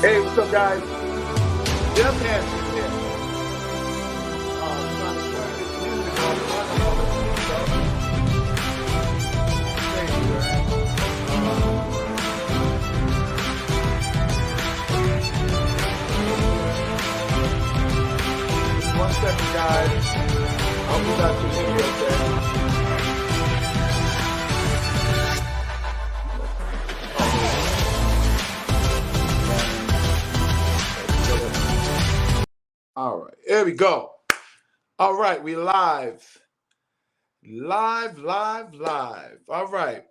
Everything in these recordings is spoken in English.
Hey, what's up, guys? Jeff Hansen here. Trying to turn this music off. I don't know what's up. Thank you, man. Just 1 second, guys. I'll be back to the video, okay? All right, here we go. All right, we live. Live. All right.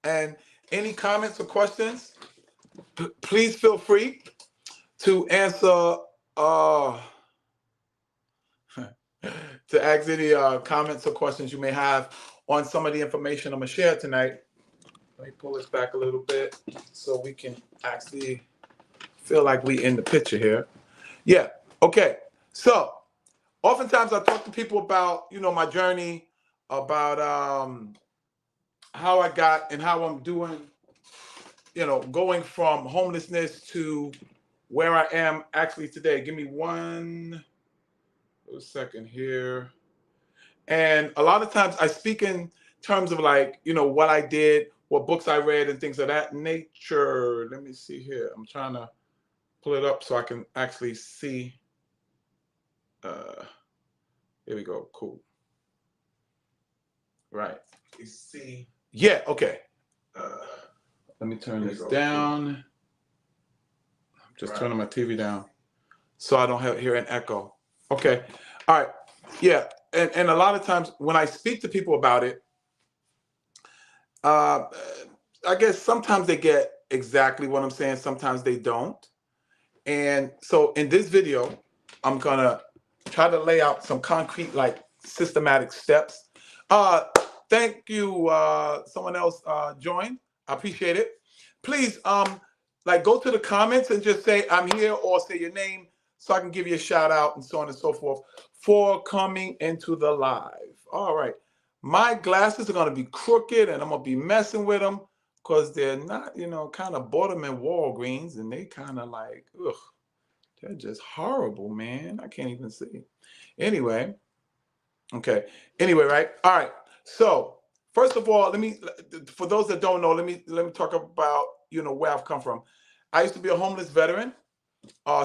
And any comments or questions, please feel free to answer, to ask any comments or questions you may have on some of the information I'm going to share tonight. Let me pull this back a little bit so we can actually feel like we in the picture here. Yeah, okay. So, oftentimes I talk to people about, my journey, about how I got and how I'm doing, going from homelessness to where I am actually today. Give me 1 second here. And a lot of times I speak in terms of like, what I did, what books I read and things of that nature. Let me see here. I'm trying to pull it up so I can actually see. Here we go. Cool. Right. You see. Yeah. Okay. Let me turn this down. I'm just turning my TV down so I don't hear an echo. Okay. All right. Yeah. And a lot of times when I speak to people about it, I guess sometimes they get exactly what I'm saying. Sometimes they don't. And so in this video, I'm going to try to lay out some concrete, like systematic steps. Thank you. Someone else joined. I appreciate it. Please, go to the comments and just say I'm here or say your name so I can give you a shout out and so on and so forth for coming into the live. All right. My glasses are going to be crooked and I'm going to be messing with them because they're not, kind of bought them in Walgreens and they kind of like, ugh, they're just horrible, man. I can't even see. Anyway. Okay. Anyway, right. All right. So first of all, for those that don't know, let me talk about, where I've come from. I used to be a homeless veteran,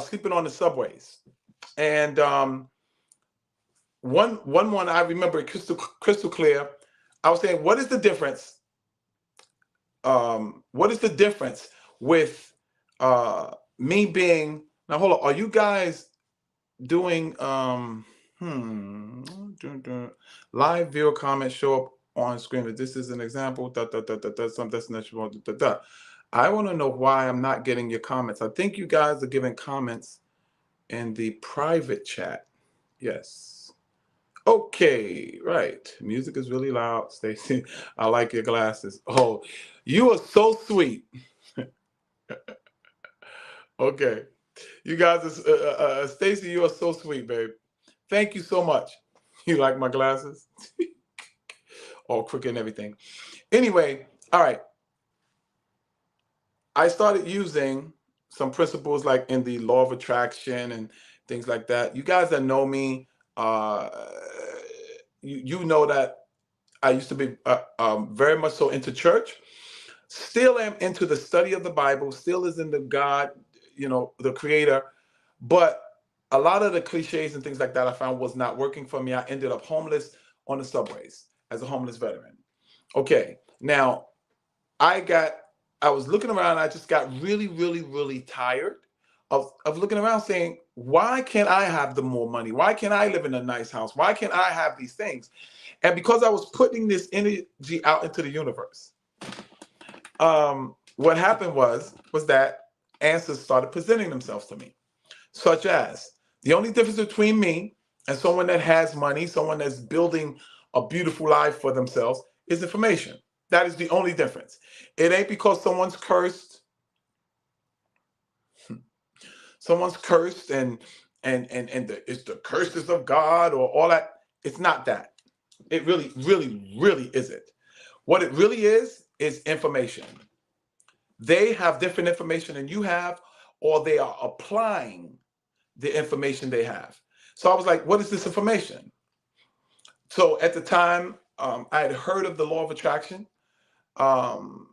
sleeping on the subways. And one I remember crystal clear. I was saying, what is the difference? What is the difference with me being, now hold on, are you guys doing live viewer comments show up on screen? If this is an example, some destination, I want to know why I'm not getting your comments. I think you guys are giving comments in the private chat. Yes. Okay, right. Music is really loud. Stacy, I like your glasses. Oh, you are so sweet. Okay. You guys, Stacy, you are so sweet, babe. Thank you so much. You like my glasses? All crooked and everything. Anyway, all right. I started using some principles like in the law of attraction and things like that. You guys that know me, you know that I used to be very much so into church. Still am into the study of the Bible. Still is into God, the Creator. But a lot of the cliches and things like that I found was not working for me. I ended up homeless on the subways as a homeless veteran. Okay, now I was looking around. I just got really, really, really tired of looking around saying, why can't I have the more money? Why can't I live in a nice house? Why can't I have these things? And because I was putting this energy out into the universe, what happened was that answers started presenting themselves to me, such as the only difference between me and someone that has money, someone that's building a beautiful life for themselves, is information. That is the only difference. It ain't because someone's cursed. Someone's cursed and it's the curses of God or all that. It's not that. It really, really, really isn't. What it really is information. They have different information than you have, or they are applying the information they have. So I was like, what is this information? So at the time, I had heard of the law of attraction, um,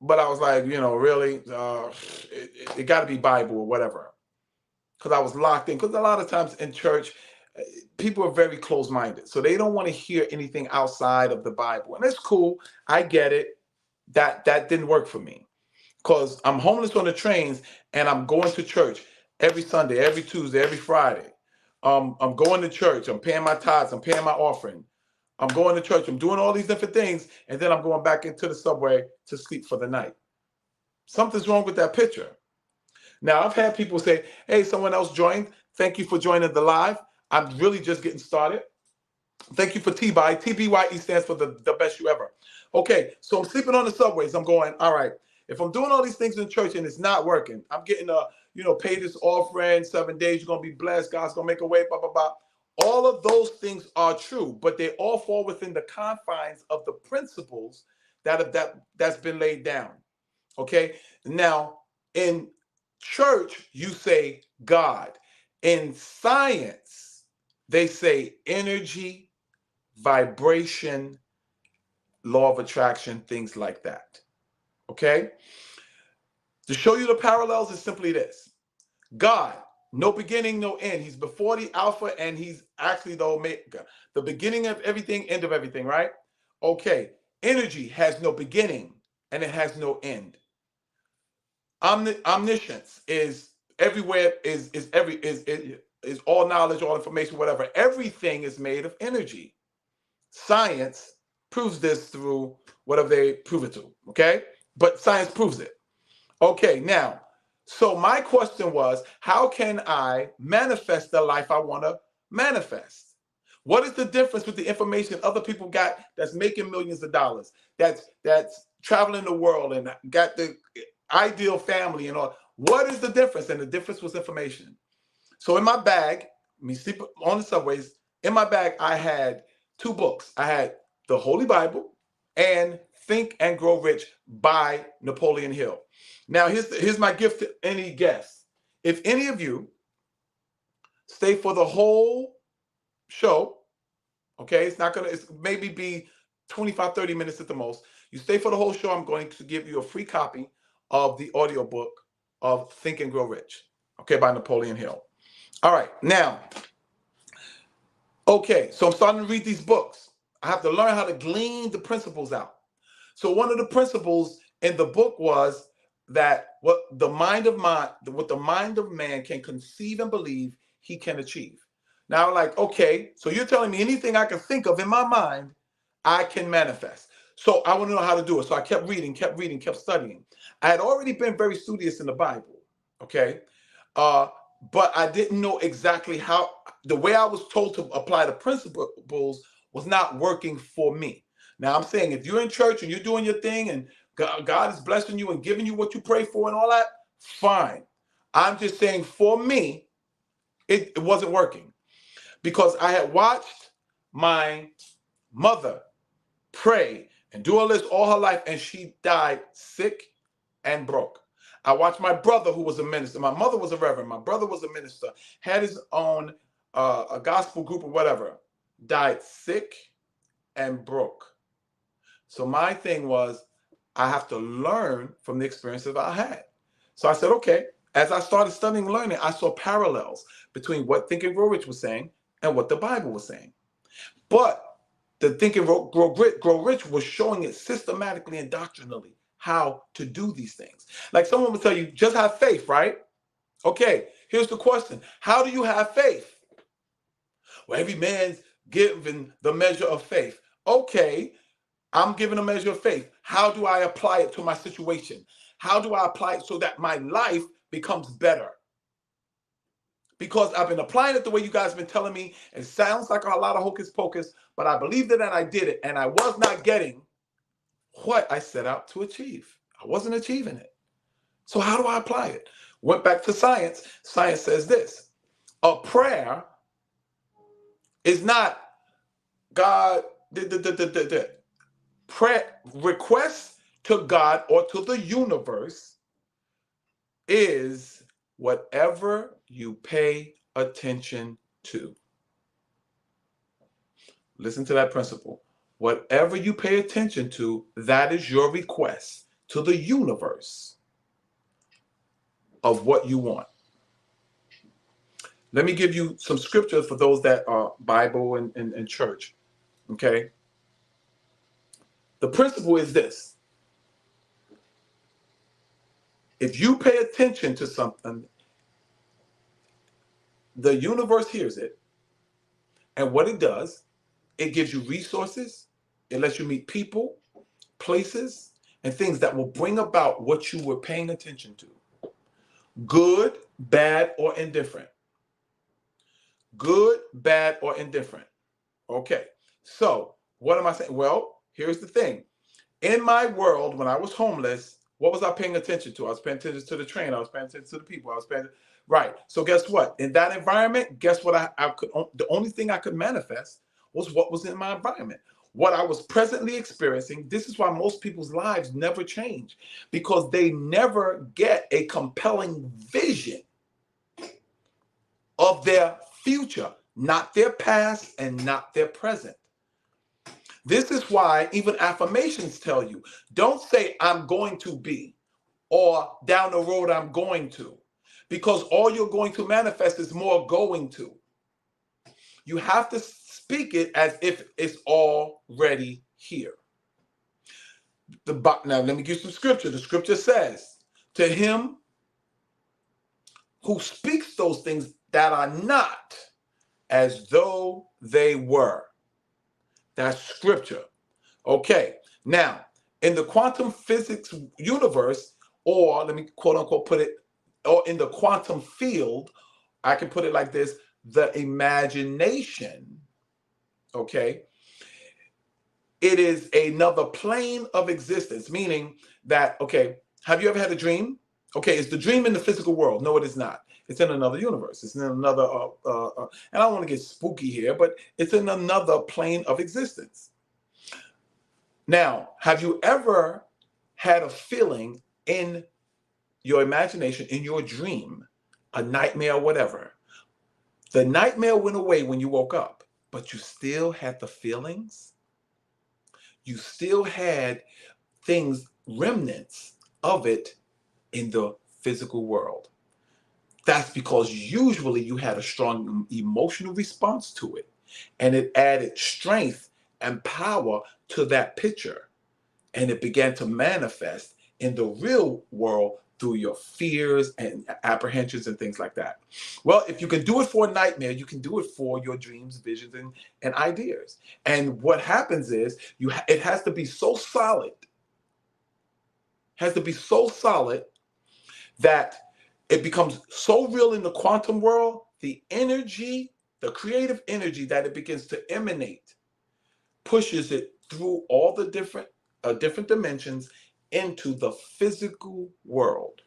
but I was like, really, it got to be Bible or whatever, because I was locked in. Because a lot of times in church, people are very close-minded, so they don't want to hear anything outside of the Bible, and it's cool. I get it. That didn't work for me, because I'm homeless on the trains and I'm going to church every Sunday, every Tuesday, every Friday. I'm going to church. I'm paying my tithes. I'm paying my offering. I'm going to church. I'm doing all these different things, and then I'm going back into the subway to sleep for the night. Something's wrong with that picture. Now, I've had people say, hey, someone else joined. Thank you for joining the live. I'm really just getting started. Thank you for TBY. TBYE stands for the best you ever. Okay, so I'm sleeping on the subways. I'm going, all right, if I'm doing all these things in church and it's not working, I'm getting pay this offering, 7 days, you're going to be blessed, God's going to make a way, blah, blah, blah. All of those things are true, but they all fall within the confines of the principles that's been laid down. Okay, now in church, you say God. In science, they say energy, vibration, law of attraction, things like that. Okay? To show you the parallels is simply this. God, no beginning, no end. He's before the Alpha, and he's actually the Omega. The beginning of everything, end of everything, right? Okay. Energy has no beginning and it has no end. Omniscience is everywhere, is all knowledge, all information, whatever. Everything is made of energy. Science proves this through whatever they prove it to, okay? But science proves it. Okay, now, so my question was, how can I manifest the life I want to manifest? What is the difference with the information other people got that's making millions of dollars, that's traveling the world and got the ideal family and all? What is the difference? And the difference was information. So in my bag, me sleep on the subways, in my bag, I had two books. I had the Holy Bible and Think and Grow Rich by Napoleon Hill. Now, here's my gift to any guest. If any of you stay for the whole show, okay, it's maybe be 25, 30 minutes at the most. You stay for the whole show, I'm going to give you a free copy of the audiobook of Think and Grow Rich, okay, by Napoleon Hill. All right, now, okay, so I'm starting to read these books. I have to learn how to glean the principles out. So one of the principles in the book was that what the mind of man can conceive and believe, he can achieve. Now, like, okay, so you're telling me anything I can think of in my mind, I can manifest. So I want to know how to do it. So I kept reading, kept studying. I had already been very studious in the Bible, okay? But I didn't know exactly how. The way I was told to apply the principles was not working for me. Now I'm saying, if you're in church and you're doing your thing and God is blessing you and giving you what you pray for and all that, fine. I'm just saying, for me, it wasn't working, because I had watched my mother pray and do all this all her life, and she died sick and broke. I watched my brother, who was a minister. My mother was a reverend. My brother was a minister, had his own a gospel group or whatever, died sick and broke. So my thing was, I have to learn from the experiences I had. So I said, okay. As I started studying and learning, I saw parallels between what Think and Grow Rich was saying and what the Bible was saying. But the Think and Grow Rich was showing it systematically and doctrinally how to do these things. Like someone would tell you, just have faith, right? Okay, here's the question. How do you have faith? Well, every man's given the measure of faith. Okay, I'm given a measure of faith. How do I apply it to my situation? How do I apply it so that my life becomes better? Because I've been applying it the way you guys have been telling me. It sounds like a lot of hocus pocus, but I believed it and I did it. And I was not getting what I set out to achieve. I wasn't achieving it. So how do I apply it? Went back to science. Science says this: a prayer is not God, prayer requests to God or to the universe is whatever you pay attention to. Listen to that principle. Whatever you pay attention to, that is your request to the universe of what you want. Let me give you some scriptures for those that are Bible and church. Okay. The principle is this. If you pay attention to something, the universe hears it. And what it does, it gives you resources. It lets you meet people, places, and things that will bring about what you were paying attention to. Good, bad, or indifferent. Good, bad, or indifferent. Okay. So what am I saying? Well, here's the thing. In my world, when I was homeless, what was I paying attention to? I was paying attention to the train. I was paying attention to the people. I was paying, right. So guess what? In that environment, guess what I could, the only thing I could manifest was what was in my environment. What I was presently experiencing, this is why most people's lives never change, because they never get a compelling vision of their future, not their past and not their present. This is why even affirmations tell you, don't say I'm going to be or down the road I'm going to, because all you're going to manifest is more going to. You have to speak it as if it's already here. Now, let me give some scripture. The scripture says, to him who speaks those things that are not as though they were. That's scripture. Okay. Now, in the quantum physics universe, or let me quote unquote put it, or in the quantum field, I can put it like this, the imagination, okay, it is another plane of existence, meaning that, okay, have you ever had a dream? Okay, is the dream in the physical world? No, it is not. It's in another universe. It's in another, and I don't want to get spooky here, but it's in another plane of existence. Now, have you ever had a feeling in your imagination, in your dream, a nightmare or whatever? The nightmare went away when you woke up, but you still had the feelings. You still had things, remnants of it in the physical world. That's because usually you had a strong emotional response to it, and it added strength and power to that picture, and it began to manifest in the real world through your fears and apprehensions and things like that. Well, if you can do it for a nightmare, you can do it for your dreams, visions, and ideas. And what happens is it has to be so solid, that it becomes so real in the quantum world, the energy, the creative energy that it begins to emanate, pushes it through all the different dimensions into the physical world.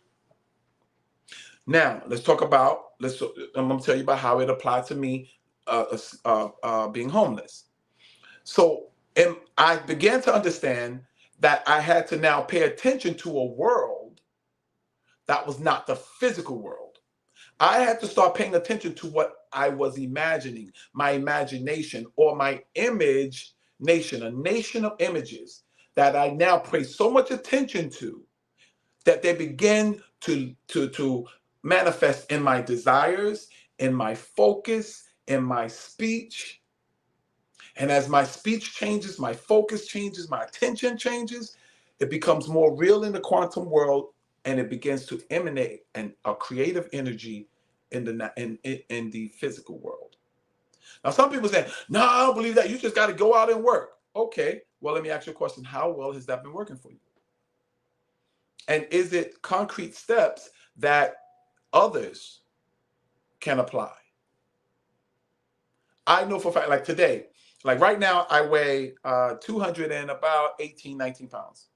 Now, let's talk about, I'm going to tell you about how it applied to me being homeless. So I began to understand that I had to now pay attention to a world that was not the physical world. I had to start paying attention to what I was imagining, my imagination, or my image nation, a nation of images that I now pay so much attention to that they begin to manifest in my desires, in my focus, in my speech. And as my speech changes, my focus changes, my attention changes, it becomes more real in the quantum world, and it begins to emanate a creative energy in the physical world. Now, some people say, no, I don't believe that. You just got to go out and work. Okay, well, let me ask you a question. How well has that been working for you? And is it concrete steps that others can apply? I know for a fact, like today, like right now, I weigh 200 and about 18, 19 pounds.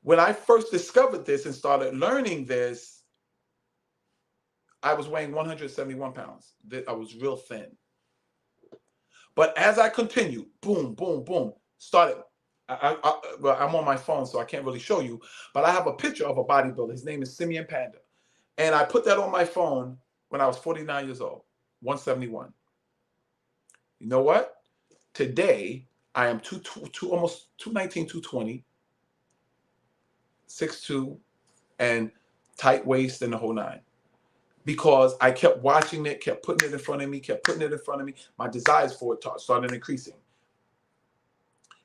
When I first discovered this and started learning this, I was weighing 171 pounds. I was real thin. But as I continued, boom, boom, boom, started Well, I'm on my phone, so I can't really show you, but I have a picture of a bodybuilder. His name is Simeon Panda. And I put that on my phone when I was 49 years old, 171. You know what? Today, I am almost 219, 220, 6'2", and tight waist and the whole nine. Because I kept watching it, kept putting it in front of me, kept putting it in front of me. My desires for it started increasing.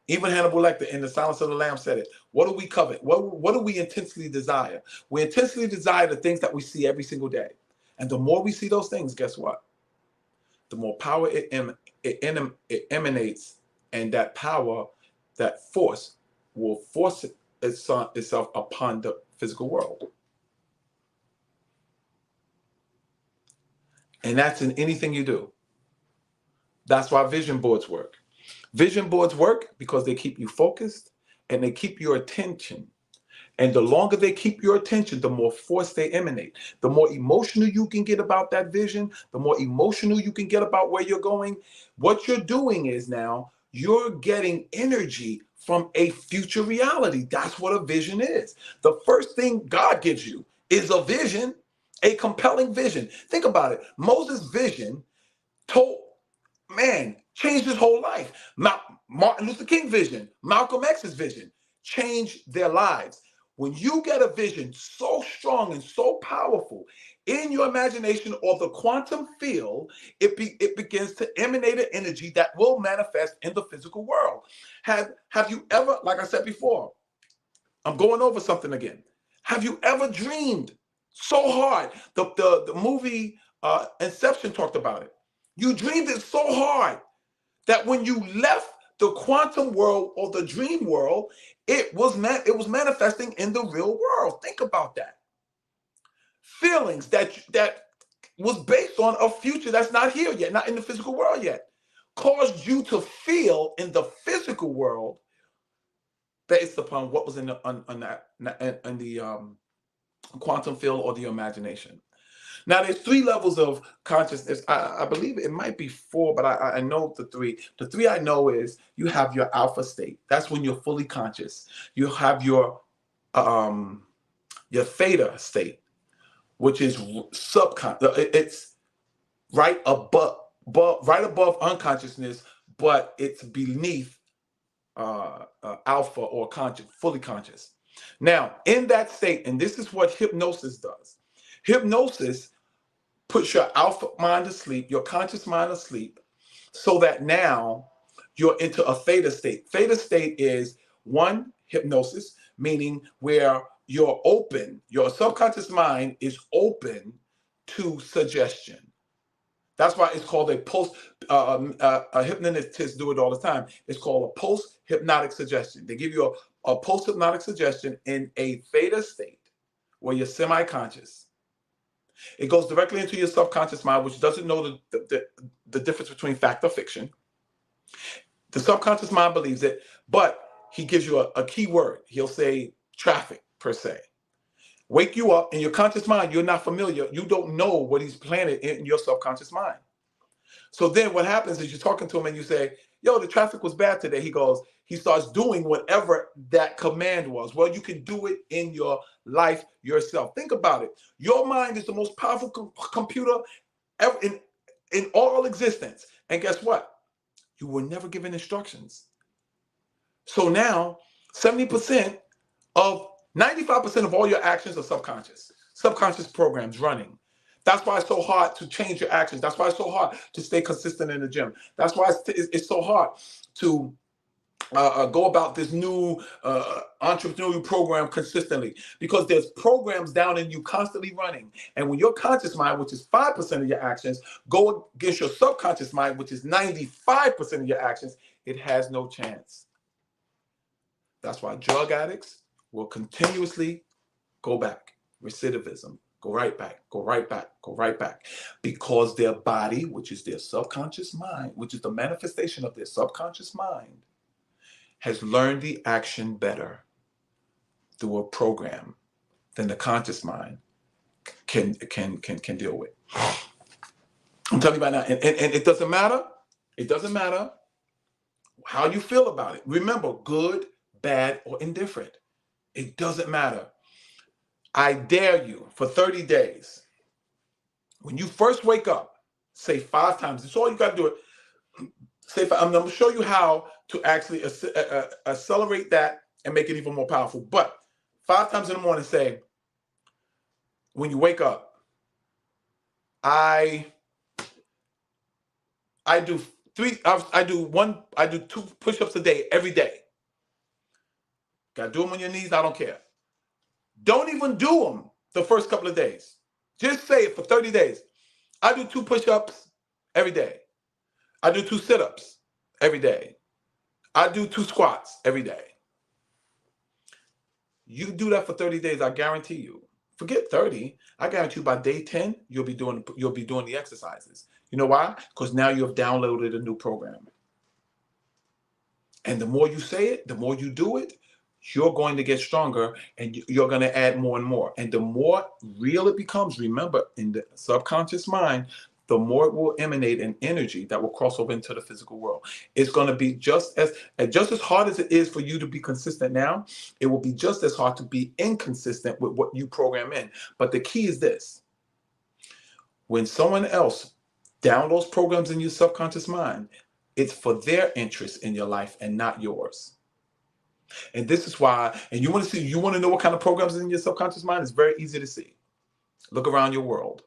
Even Hannibal Lecter in The Silence of the Lambs said it. What do we covet? What do we intensely desire? We intensely desire the things that we see every single day. And the more we see those things, guess what? The more power it emanates, and that power, that force, will force itself upon the physical world. And that's in anything you do. That's why vision boards work. Vision boards work because they keep you focused and they keep your attention. And the longer they keep your attention, the more force they emanate. The more emotional you can get about that vision, the more emotional you can get about where you're going. What you're doing is now you're getting energy from a future reality. That's what a vision is. The first thing God gives you is a vision, a compelling vision. Think about it. Moses' vision changed his whole life. Martin Luther King vision, Malcolm X's vision, changed their lives. When you get a vision so strong and so powerful in your imagination or the quantum field, it begins to emanate an energy that will manifest in the physical world. Have you ever, like I said before, I'm going over something again. Have you ever dreamed so hard? The movie Inception talked about it. You dreamed it so hard that when you left the quantum world or the dream world, it was manifesting in the real world. Think about that. Feelings that was based on a future that's not here yet, not in the physical world yet, caused you to feel in the physical world based upon what was in the quantum field or the imagination. Now, there's 3 levels of consciousness. I believe it might be 4, but I know the 3. The 3 I know is you have your alpha state. That's when you're fully conscious. You have your theta state, which is subconscious. It's right above unconsciousness, but it's beneath alpha or fully conscious. Now, in that state, and this is what hypnosis does. Hypnosis puts your alpha mind to sleep, your conscious mind asleep, so that now you're into a theta state. Theta state is hypnosis, meaning where you're open, your subconscious mind is open to suggestion. That's why it's called a hypnotists do it all the time. It's called a post-hypnotic suggestion. They give you a post-hypnotic suggestion in a theta state where you're semi-conscious. It goes directly into your subconscious mind, which doesn't know the difference between fact or fiction. The subconscious mind believes it, but he gives you a key word. He'll say traffic, per se. Wake you up in your conscious mind. You're not familiar. You don't know what he's planted in your subconscious mind. So then what happens is you're talking to him and you say, yo, the traffic was bad today. He starts doing whatever that command was. Well, you can do it in your life yourself. Think about it. Your mind is the most powerful computer ever in all existence. And guess what? You were never given instructions. So now 95% of all your actions are subconscious programs running. That's why it's so hard to change your actions. That's why it's so hard to stay consistent in the gym. That's why it's so hard to go about this new entrepreneurial program consistently, because there's programs down in you constantly running. And when your conscious mind, which is 5% of your actions, go against your subconscious mind, which is 95% of your actions, it has no chance. That's why drug addicts will continuously go back. Recidivism. Go right back, go right back, go right back. Because their body, which is their subconscious mind, which is the manifestation of their subconscious mind, has learned the action better through a program than the conscious mind can deal with. I'm telling you right now, and it doesn't matter. It doesn't matter How you feel about it. Remember, good, bad, or indifferent. It doesn't matter. I dare you for 30 days. When you first wake up, say 5 times. That's all you got to do. Say 5. I'm going to show you how to actually accelerate that and make it even more powerful. But 5 times in the morning, say, when you wake up, I do 3. I do 2 push-ups a day every day. Got to do them on your knees. I don't care. Don't even do them the first couple of days. Just say it for 30 days. I do 2 push-ups every day. I do 2 sit-ups every day. I do 2 squats every day. You do that for 30 days, I guarantee you. Forget 30. I guarantee you by day 10, you'll be doing the exercises. You know why? Because now you have downloaded a new program. And the more you say it, the more you do it, you're going to get stronger and you're going to add more and more. And the more real it becomes, remember, in the subconscious mind, the more it will emanate an energy that will cross over into the physical world. It's going to be just as hard as it is for you to be consistent now, it will be just as hard to be inconsistent with what you program in. But the key is this. When someone else downloads programs in your subconscious mind, it's for their interest in your life and not yours. And this is why, and you want to know what kind of programs is in your subconscious mind? It's very easy to see. Look around your world.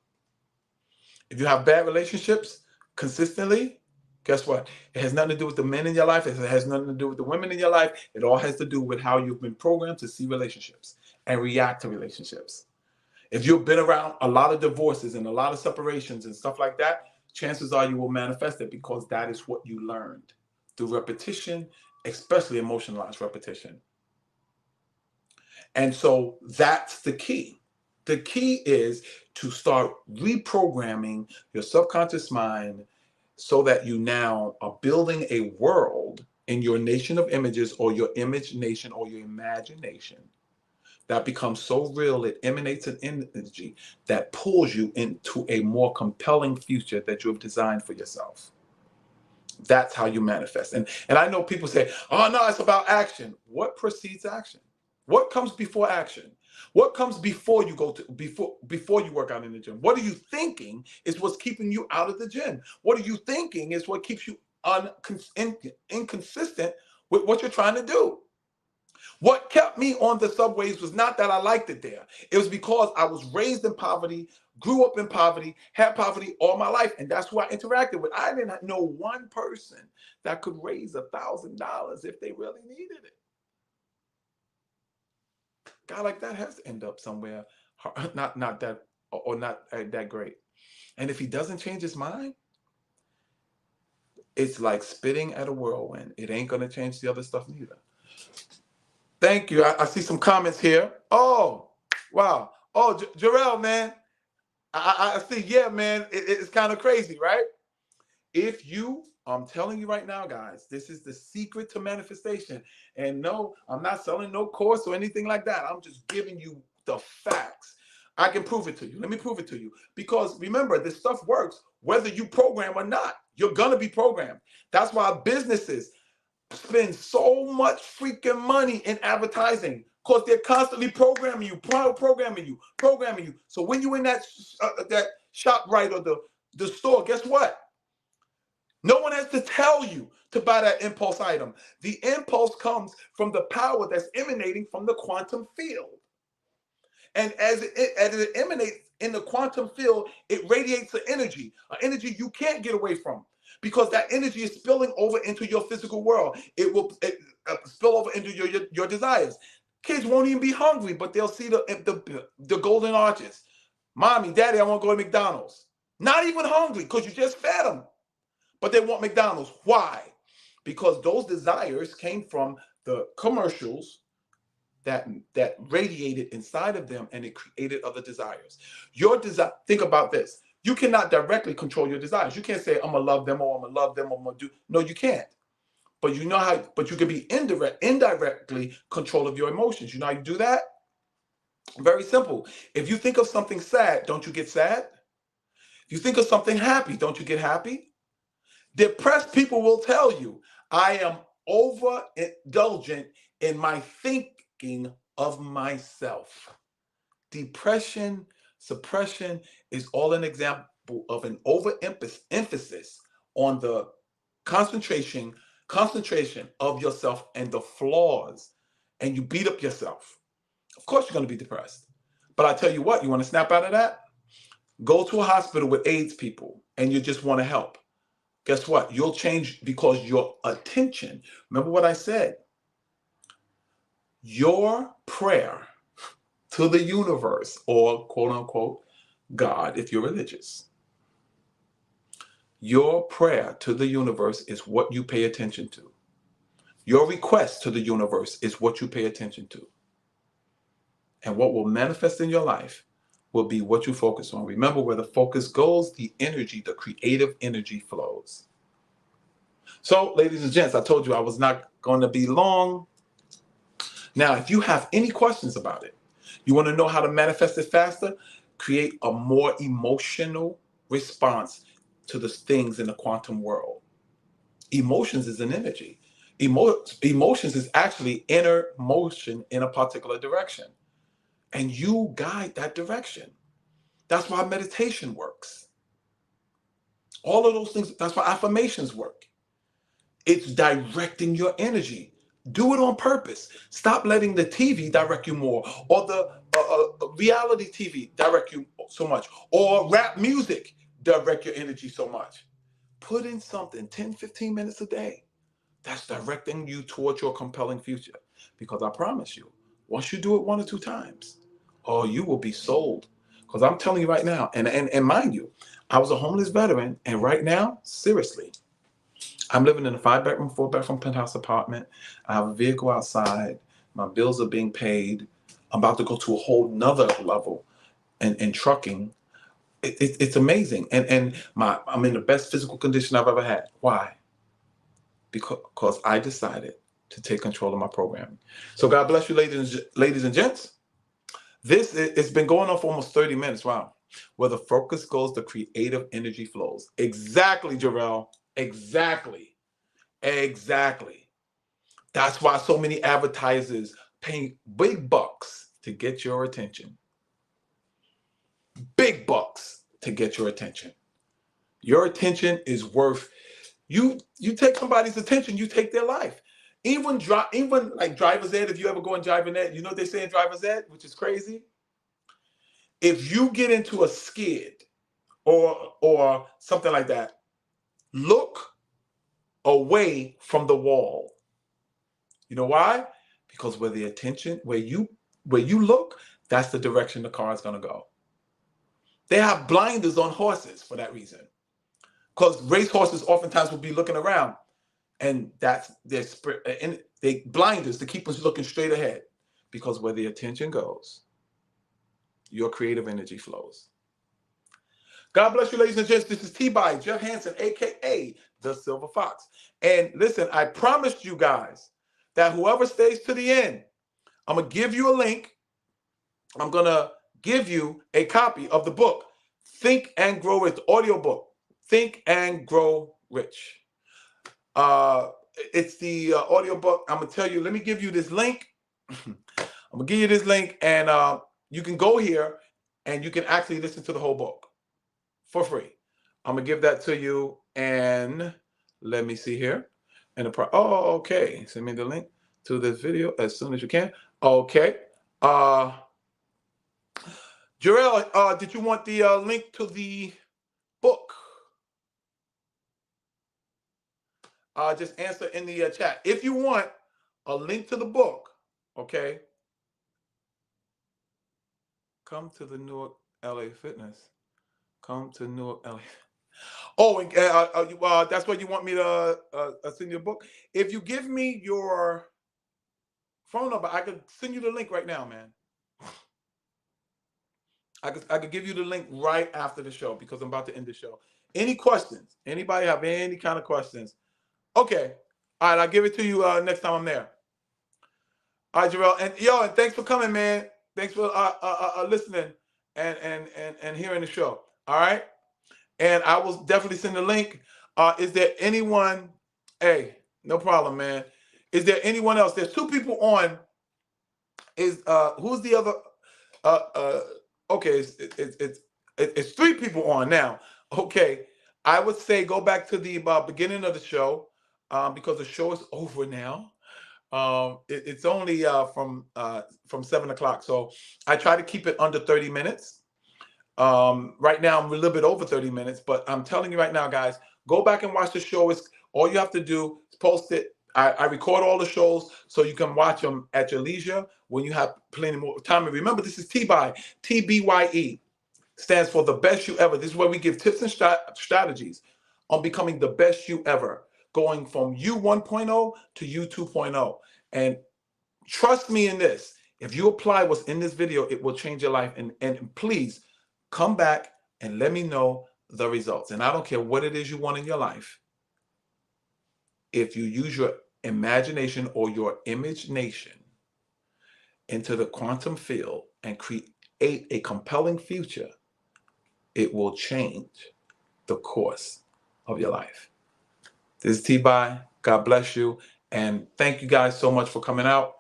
If you have bad relationships consistently, guess what? It has nothing to do with the men in your life. It has nothing to do with the women in your life. It all has to do with how you've been programmed to see relationships and react to relationships. If you've been around a lot of divorces and a lot of separations and stuff like that, chances are you will manifest it because that is what you learned through repetition, especially emotionalized repetition. And so that's the key. The key is to start reprogramming your subconscious mind so that you now are building a world in your nation of images or your image nation or your imagination that becomes so real it emanates an energy that pulls you into a more compelling future that you have designed for yourself. That's how you manifest. And I know people say, oh no, it's about action. What precedes action? What comes before action? What comes before you go to before you work out in the gym? What are you thinking is what's keeping you out of the gym? What are you thinking is what keeps you inconsistent with what you're trying to do? What kept me on the subways was not that I liked it there. It was because I was raised in poverty, grew up in poverty, had poverty all my life, and that's who I interacted with. I didn't know one person that could raise $1,000 if they really needed it. A guy like that has to end up somewhere not that great. And if he doesn't change his mind, it's like spitting at a whirlwind. It ain't gonna change the other stuff neither. Thank you. I see some comments here. Oh, wow. Oh, Jarrell, man. I see. Yeah, man. It's kind of crazy, right? I'm telling you right now, guys, this is the secret to manifestation. And no, I'm not selling no course or anything like that. I'm just giving you the facts. I can prove it to you. Let me prove it to you. Because remember, this stuff works whether you program or not. You're going to be programmed. That's why businesses spend so much freaking money in advertising because they're constantly programming you. So when you're in that shop right or the store, guess what? No one has to tell you to buy that impulse item. The impulse comes from the power that's emanating from the quantum field. And as it emanates in the quantum field, it radiates an energy you can't get away from. Because that energy is spilling over into your physical world. It will spill over into your desires. Kids won't even be hungry, but they'll see the golden arches. Mommy, Daddy, I want to go to McDonald's. Not even hungry because you just fed them. But they want McDonald's. Why? Because those desires came from the commercials that radiated inside of them, and it created other desires. Think about this. You cannot directly control your desires. You can't say, I'm going to love them, or I'm going to love them, or I'm going to do. No, you can't. But you know how, but you can be indirectly control of your emotions. You know how you do that? Very simple. If you think of something sad, don't you get sad? If you think of something happy, don't you get happy? Depressed people will tell you, I am overindulgent in my thinking of myself. Depression, suppression is all an example of an overemphasis on the concentration of yourself and the flaws, and you beat up yourself. Of course you're going to be depressed. But I tell you what, you want to snap out of that? Go to a hospital with AIDS people and you just want to help. Guess what? You'll change because your attention, remember what I said, your prayer to the universe, or quote unquote God if you're religious, your prayer to the universe is what you pay attention to. Your request to the universe is what you pay attention to. And what will manifest in your life will be what you focus on. Remember, where the focus goes, the energy, the creative energy flows. So, ladies and gents, I told you I was not going to be long. Now, if you have any questions about it, you want to know how to manifest it faster, create a more emotional response to the things in the quantum world. Emotions is an energy. Emotions is actually inner motion in a particular direction. And you guide that direction. That's why meditation works. All of those things, that's why affirmations work. It's directing your energy. Do it on purpose. Stop letting the TV direct you more, or the reality TV direct you so much, or rap music direct your energy so much. Put in something 10, 15 minutes a day that's directing you towards your compelling future. Because I promise you, once you do it 1 or 2 times, oh, you will be sold. Because I'm telling you right now, and mind you, I was a homeless veteran, and right now, seriously, I'm living in a 5-bedroom, 4-bedroom penthouse apartment. I have a vehicle outside. My bills are being paid. I'm about to go to a whole nother level in trucking. It's amazing. And I'm in the best physical condition I've ever had. Why? Because I decided to take control of my programming. So God bless you, ladies and gents. It's been going on for almost 30 minutes. Wow. Where the focus goes, the creative energy flows. Exactly, Jarrell. Exactly. That's why so many advertisers pay big bucks to get your attention. Big bucks to get your attention. Your attention is worth, you take somebody's attention, you take their life. Even like driver's ed, if you ever go in driving ed, you know what they say in driver's ed, which is crazy? If you get into a skid or something like that, look away from the wall. You know why? Because where you look, that's the direction the car is going to go. They have blinders on horses for that reason. Because race horses oftentimes will be looking around, and that's their spirit, and they blinders to keep us looking straight ahead. Because where the attention goes, your creative energy flows. God bless you, ladies and gents. This is T-By Jeff Hansen, aka the Silver Fox. And listen, I promised you guys that whoever stays to the end, I'm gonna give you a link. I'm gonna give you a copy of the book, Think and Grow Rich, audio book, Think and Grow Rich. It's the audio book. I'm gonna tell you. Let me give you this link. I'm gonna give you this link, and you can go here, and you can actually listen to the whole book for free. I'm gonna give that to you, and let me see here. And okay. Send me the link to this video as soon as you can. Okay. Jarrell, did you want the link to the book? Just answer in the chat. If you want a link to the book, okay, come to the Newark LA Fitness. Come to Newark LA. Oh, and that's what you want me to send you a book? If you give me your phone number, I could send you the link right now, man. I could give you the link right after the show because I'm about to end the show. Any questions? Anybody have any kind of questions? Okay. All right, I'll give it to you next time I'm there. All right, Jarrell. And thanks for coming, man. Thanks for listening and hearing the show. All right. And I will definitely send the link. Is there anyone? Hey, No problem, man. Is there anyone else? There's 2 people on. Is who's the other? Okay, it's 3 people on now. Okay, I would say go back to the beginning of the show, because the show is over now. It's only from 7 o'clock, so I try to keep it under 30 minutes. Right now I'm a little bit over 30 minutes, but I'm telling you right now, guys, go back and watch the show. It's all you have to do is post it. I record all the shows so you can watch them at your leisure when you have plenty more time. And remember, this is TBYE stands for the best you ever. This is where we give tips and strategies on becoming the best you ever, going from you 1.0 to you 2.0. And trust me in this, if you apply what's in this video, it will change your life. And please come back and let me know the results. And I don't care what it is you want in your life. If you use your imagination or your imagination into the quantum field and create a compelling future, it will change the course of your life. This is T-By. God bless you. And thank you guys so much for coming out.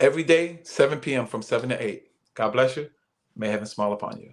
Every day, 7 p.m. from 7 to 8. God bless you. May heaven smile upon you.